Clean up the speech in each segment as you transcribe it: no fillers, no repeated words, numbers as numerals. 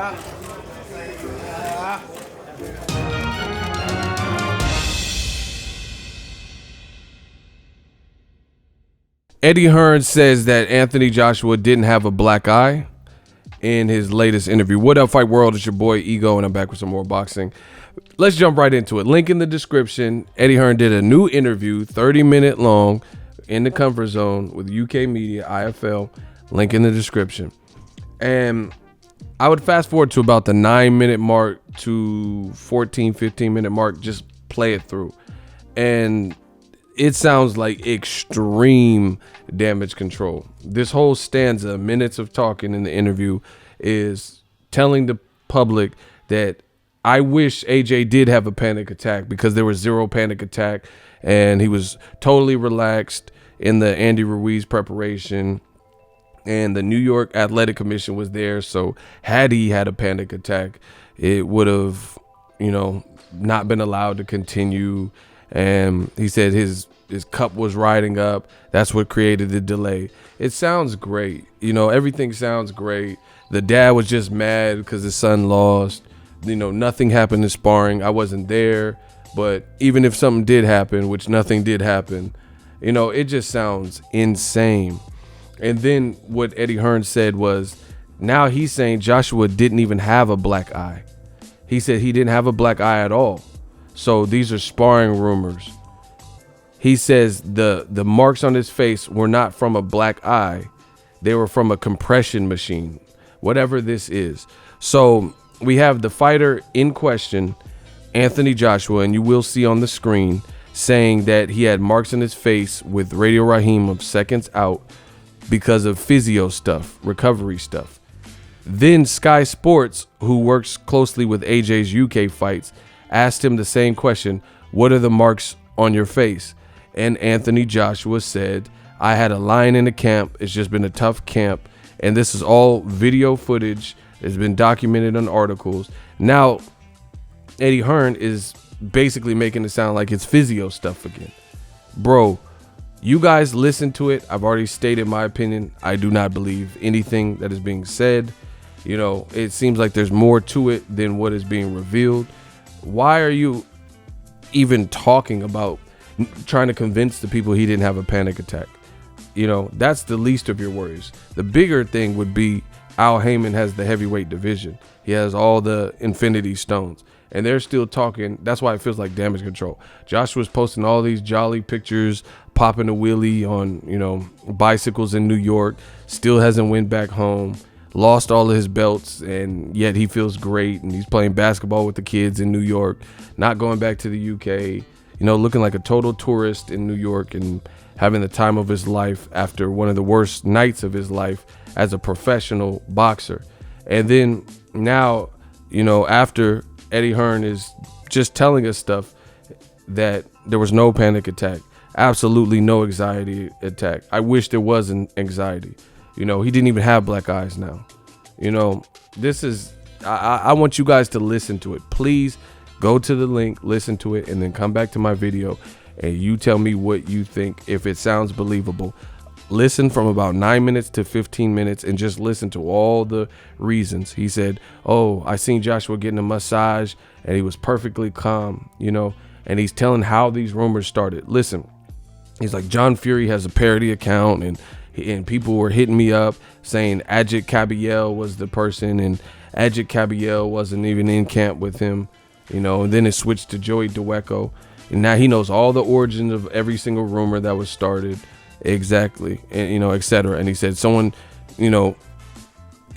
Eddie Hearn says that Anthony Joshua didn't have a black eye in his latest interview. What up, Fight World? It's your boy Ego, and I'm back with some more boxing. Let's jump right into it. Link in the description. Eddie Hearn did a new interview, 30-minute long, in the comfort zone with UK media, IFL. Link in the description. And I would fast forward to about the 9-minute mark to 14, 15-minute mark. Just play it through. And it sounds like extreme damage control. This whole stanza, minutes of talking in the interview, is telling the public that I wish AJ did have a panic attack because there was zero panic attack and he was totally relaxed in the Andy Ruiz preparation. And the New York Athletic Commission was there. So had he had a panic attack, it would have, not been allowed to continue. And he said his cup was riding up. That's what created the delay. It sounds great. Everything sounds great. The dad was just mad because his son lost. Nothing happened in sparring. I wasn't there. But even if something did happen, which nothing did happen, it just sounds insane. And then what Eddie Hearn said was, now he's saying Joshua didn't even have a black eye. He said he didn't have a black eye at all. So these are sparring rumors. He says the marks on his face were not from a black eye. They were from a compression machine, whatever this is. So we have the fighter in question, Anthony Joshua, and you will see on the screen saying that he had marks on his face with Radio Raheem of seconds out because of physio stuff, recovery stuff. Then Sky Sports, who works closely with AJ's UK fights, asked him the same question, what are the marks on your face? And Anthony Joshua said, I had a line in the camp. It's just been a tough camp. And this is all video footage. It's been documented on articles. Now, Eddie Hearn is basically making it sound like it's physio stuff again. Bro, you guys listen to it. I've already stated my opinion. I do not believe anything that is being said. It seems like there's more to it than what is being revealed. Why are you even talking about trying to convince the people he didn't have a panic attack? That's the least of your worries. The bigger thing would be Al Heyman has the heavyweight division. He has all the Infinity Stones. And they're still talking. That's why it feels like damage control. Joshua's posting all these jolly pictures, popping a wheelie on, bicycles in New York. Still hasn't went back home. Lost all of his belts, and yet he feels great. And he's playing basketball with the kids in New York. Not going back to the UK. Looking like a total tourist in New York and having the time of his life after one of the worst nights of his life as a professional boxer. And then now, after Eddie Hearn is just telling us stuff that there was no panic attack, absolutely no anxiety attack. I wish there was an anxiety. He didn't even have black eyes now. This is, I want you guys to listen to it. Please go to the link, listen to it, and then come back to my video and you tell me what you think, if it sounds believable. Listen from about 9 minutes to 15 minutes and just listen to all the reasons. He said, oh, I seen Joshua getting a massage and he was perfectly calm, and he's telling how these rumors started. Listen, he's like, John Fury has a parody account and people were hitting me up saying Ajit Kabiel was the person, and Ajit Kabiel wasn't even in camp with him, and then it switched to Joey Dweko, and now he knows all the origins of every single rumor that was started. Exactly. And, etc. And he said, someone,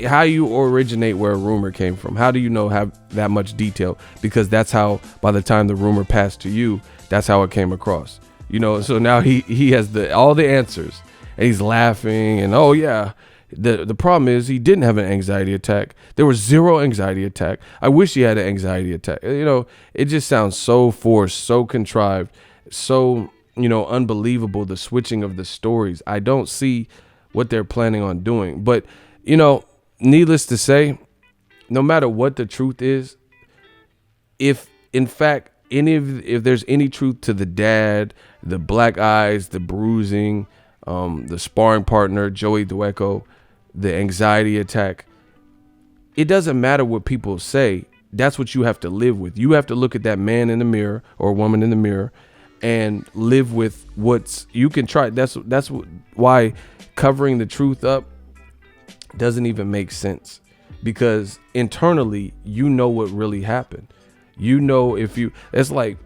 how you originate where a rumor came from? How do you have that much detail? Because that's how, by the time the rumor passed to you, that's how it came across. So now he has all the answers, and he's laughing and, oh yeah. The problem is he didn't have an anxiety attack. There was zero anxiety attack. I wish he had an anxiety attack. It just sounds so forced, so contrived, so unbelievable, the switching of the stories. I don't see what they're planning on doing. But, needless to say, no matter what the truth is, if in fact if there's any truth to the dad, the black eyes, the bruising, the sparring partner, Joey Dweko, the anxiety attack, it doesn't matter what people say. That's what you have to live with. You have to look at that man in the mirror or woman in the mirror and live with what's you can try. That's why covering the truth up doesn't even make sense, because internally you know what really happened. You know, if you it's like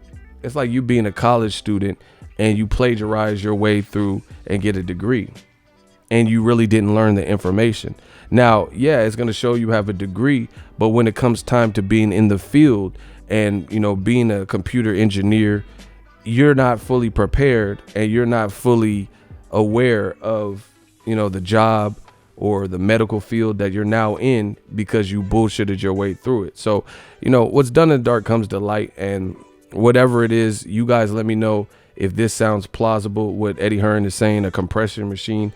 you being a college student and you plagiarize your way through and get a degree and you really didn't learn the information. Now, yeah, it's going to show you have a degree, but when it comes time to being in the field and, you know, being a computer engineer, you're not fully prepared and you're not fully aware of, you know, the job or the medical field that you're now in because you bullshitted your way through it. So, you know, what's done in the dark comes to light, and whatever it is, you guys let me know if this sounds plausible. What Eddie Hearn is saying, a compression machine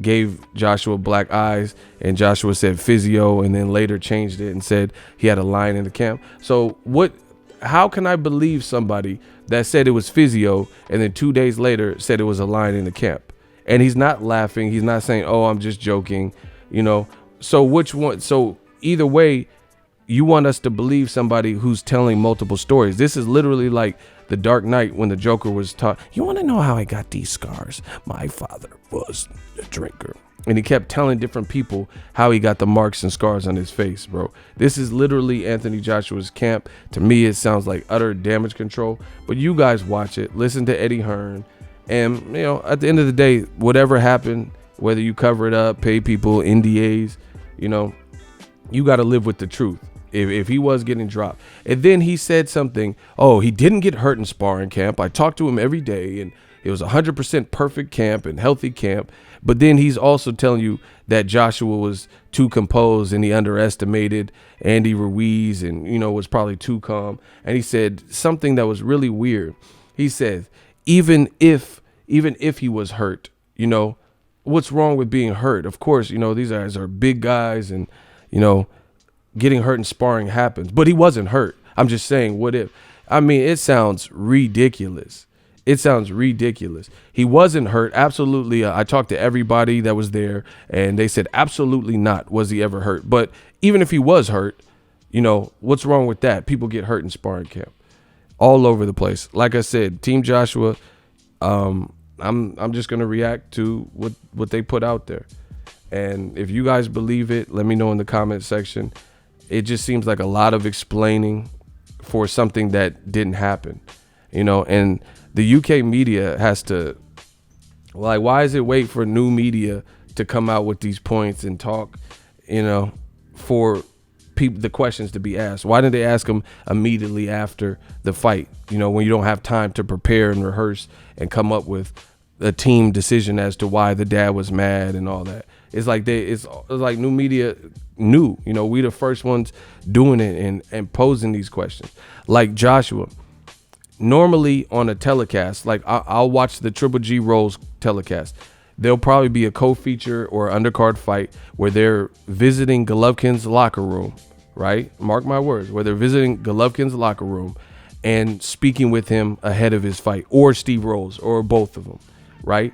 gave Joshua black eyes, and Joshua said physio, and then later changed it and said he had a line in the camp. So how can I believe somebody that said it was physio and then 2 days later said it was a line in the camp? And he's not laughing. He's not saying, oh, I'm just joking, you know? So which one? So either way, you want us to believe somebody who's telling multiple stories. This is literally like the Dark Knight when the Joker was taught, you want to know how I got these scars? My father was a drinker. And he kept telling different people how he got the marks and scars on his face, bro. This is literally Anthony Joshua's camp. To me, it sounds like utter damage control. But you guys watch it. Listen to Eddie Hearn. And, you know, at the end of the day, whatever happened, whether you cover it up, pay people, NDAs, you know, you got to live with the truth. If he was getting dropped. And then he said something, oh, he didn't get hurt in sparring camp. I talked to him every day, and it was 100% perfect camp and healthy camp. But then he's also telling you that Joshua was too composed and he underestimated Andy Ruiz and, you know, was probably too calm. And he said something that was really weird. He said, even if he was hurt, you know, what's wrong with being hurt? Of course, you know, these guys are big guys and, you know, getting hurt in sparring happens, but he wasn't hurt. I'm just saying, what if? I mean, it sounds ridiculous. It sounds ridiculous. He wasn't hurt. Absolutely. I talked to everybody that was there and they said, absolutely not was he ever hurt. But even if he was hurt, you know, what's wrong with that? People get hurt in sparring camp all over the place. Like I said, Team Joshua, I'm just going to react to what they put out there. And if you guys believe it, let me know in the comment section. It just seems like a lot of explaining for something that didn't happen, you know, and the UK media has to, like, why is it wait for new media to come out with these points and talk, you know, for people, the questions to be asked? Why didn't they ask them immediately after the fight? You know, when you don't have time to prepare and rehearse and come up with a team decision as to why the dad was mad and all that. It's like it's like new media knew, you know, we the first ones doing it and posing these questions. Like Joshua, normally on a telecast, like I'll watch the Triple G Rolls telecast. There'll probably be a co-feature or undercard fight where they're visiting Golovkin's locker room, right? Mark my words, where they're visiting Golovkin's locker room and speaking with him ahead of his fight, or Steve Rolls, or both of them, right?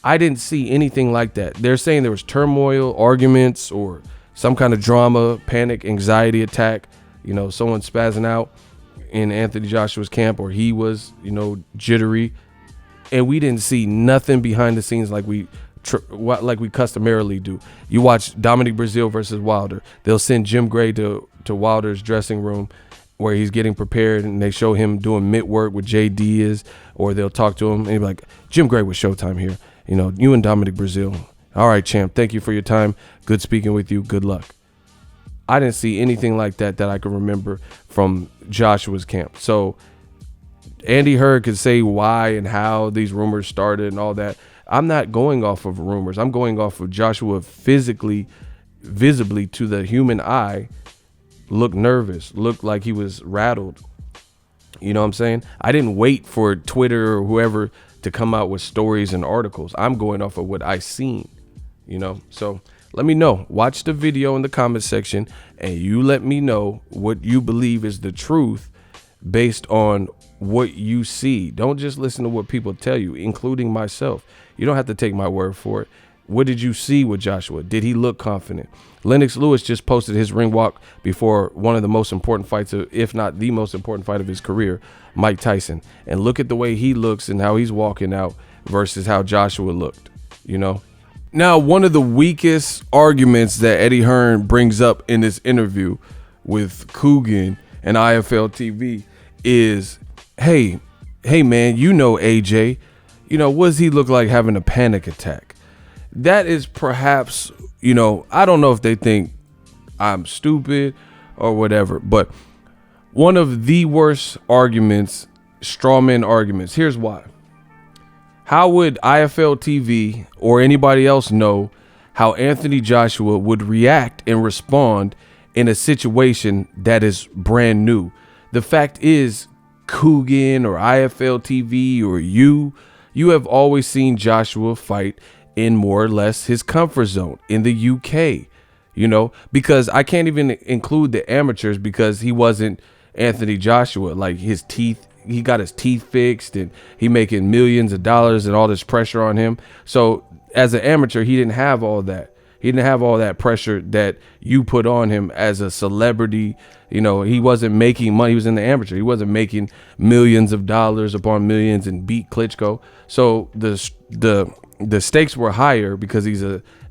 I didn't see anything like that. They're saying there was turmoil, arguments, or some kind of drama, panic, anxiety attack, you know, someone spazzing out in Anthony Joshua's camp, or he was, you know, jittery. And we didn't see nothing behind the scenes like we customarily do. You watch Dominic Breazeale versus Wilder. They'll send Jim Gray to Wilder's dressing room where he's getting prepared, and they show him doing mitt work with Jay Diaz, or they'll talk to him and he'll be like, Jim Gray with Showtime here. You know, you and Dominic Breazeale. All right, champ. Thank you for your time. Good speaking with you. Good luck. I didn't see anything like that I can remember from Joshua's camp. So Andy Hearn could say why and how these rumors started and all that. I'm not going off of rumors. I'm going off of Joshua physically, visibly to the human eye, looked nervous, looked like he was rattled. You know what I'm saying? I didn't wait for Twitter or whoever to come out with stories and articles. I'm going off of what I seen, you know? So let me know. Watch the video in the comment section and you let me know what you believe is the truth based on what you see. Don't just listen to what people tell you, including myself. You don't have to take my word for it. What did you see with Joshua? Did he look confident? Lennox Lewis just posted his ring walk before one of the most important fights, if not the most important fight of his career, Mike Tyson. And look at the way he looks and how he's walking out versus how Joshua looked, you know? Now, one of the weakest arguments that Eddie Hearn brings up in this interview with Coogan and IFL TV is, hey man, you know AJ, you know, what does he look like having a panic attack? That is perhaps, you know, I don't know if they think I'm stupid or whatever, but one of the worst arguments, strawman arguments. Here's why. How would IFL TV or anybody else know how Anthony Joshua would react and respond in a situation that is brand new? The fact is, Coogan or IFL TV or you have always seen Joshua fight in more or less his comfort zone in the UK, you know, because I can't even include the amateurs because he wasn't Anthony Joshua. Like his teeth, he got his teeth fixed and he making millions of dollars and all this pressure on him. So as an amateur, he didn't have all that. He didn't have all that pressure that you put on him as a celebrity. You know, he wasn't making money. He was in the amateur. He wasn't making millions of dollars upon millions and beat Klitschko. So the stakes were higher because he's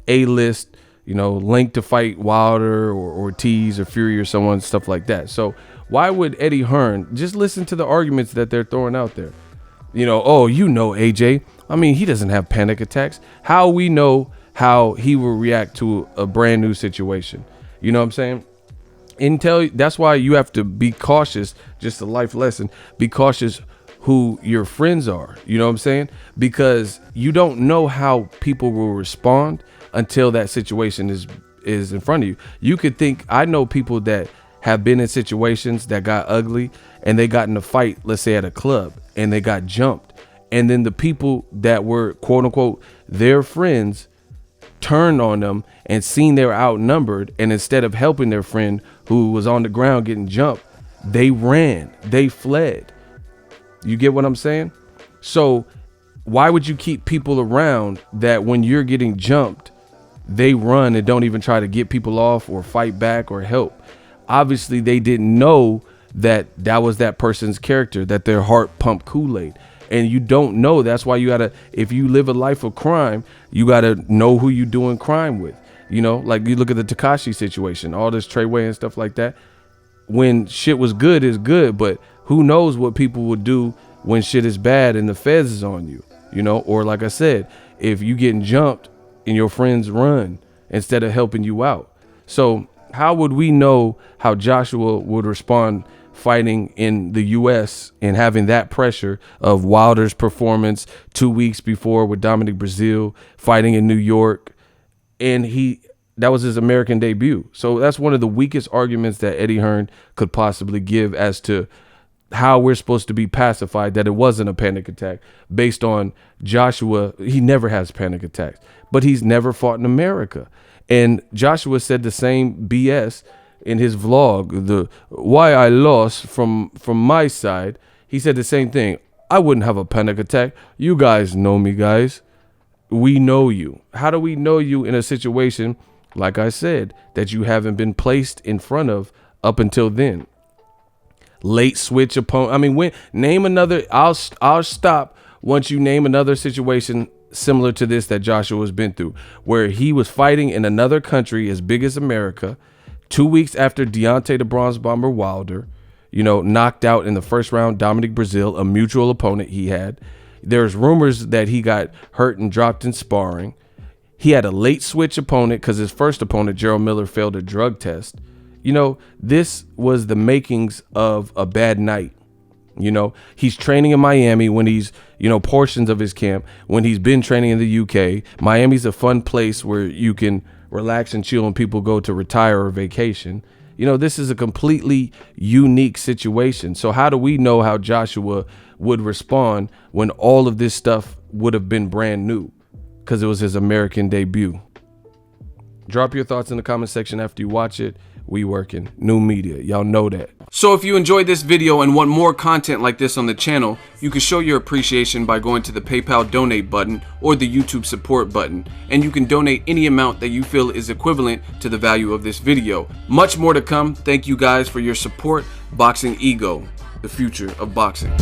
A-list, you know, linked to fight Wilder or Ortiz or Fury or someone, stuff like that. So why would Eddie Hearn just listen to the arguments that they're throwing out there? You know, oh, you know, AJ, I mean, he doesn't have panic attacks. How we know how he will react to a brand new situation? You know what I'm saying? That's why you have to be cautious. Just a life lesson. Be cautious who your friends are. You know what I'm saying? Because you don't know how people will respond until that situation is in front of you. You could think, I know people that have been in situations that got ugly and they got in a fight, let's say at a club, and they got jumped. And then the people that were quote unquote their friends turned on them and seen they were outnumbered. And instead of helping their friend who was on the ground getting jumped, they ran, they fled. You get what I'm saying? So why would you keep people around that when you're getting jumped, they run and don't even try to get people off or fight back or help? Obviously, they didn't know that was that person's character, that their heart pumped Kool-Aid. And you don't know. That's why you gotta, if you live a life of crime, you gotta know who you doing crime with. You know, like you look at the Tekashi situation, all this Treyway and stuff like that. When shit was good is good, but who knows what people would do when shit is bad and the feds is on you, you know? Or like I said, if you getting jumped and your friends run instead of helping you out. So how would we know how Joshua would respond fighting in the US and having that pressure of Wilder's performance 2 weeks before with Dominic Breazeale, fighting in New York, and that was his American debut? So that's one of the weakest arguments that Eddie Hearn could possibly give as to how we're supposed to be pacified that it wasn't a panic attack based on Joshua. He never has panic attacks, but he's never fought in America. And Joshua said the same BS in his vlog, the why I lost from my side. He said the same thing. I wouldn't have a panic attack. You guys know me, guys. We know you. How do we know you in a situation, like I said, that you haven't been placed in front of up until then? Late switch opponent. I mean, name another. I'll stop once you name another situation similar to this that Joshua's been through, where he was fighting in another country as big as America 2 weeks after Deontay the Bronze Bomber Wilder, you know, knocked out in the first round Dominic Breazeale, a mutual opponent he had. There's rumors that he got hurt and dropped in sparring. He had a late switch opponent because his first opponent, Gerald Miller, failed a drug test. You know, this was the makings of a bad night. You know, he's training in Miami when he's, you know, portions of his camp, when he's been training in the UK. Miami's a fun place where you can relax and chill and people go to retire or vacation. You know, this is a completely unique situation. So how do we know how Joshua would respond when all of this stuff would have been brand new? Because it was his American debut. Drop your thoughts in the comment section after you watch it. We working. New media. Y'all know that. So if you enjoyed this video and want more content like this on the channel, you can show your appreciation by going to the PayPal donate button or the YouTube support button. And you can donate any amount that you feel is equivalent to the value of this video. Much more to come. Thank you guys for your support. Boxing Ego, the future of boxing.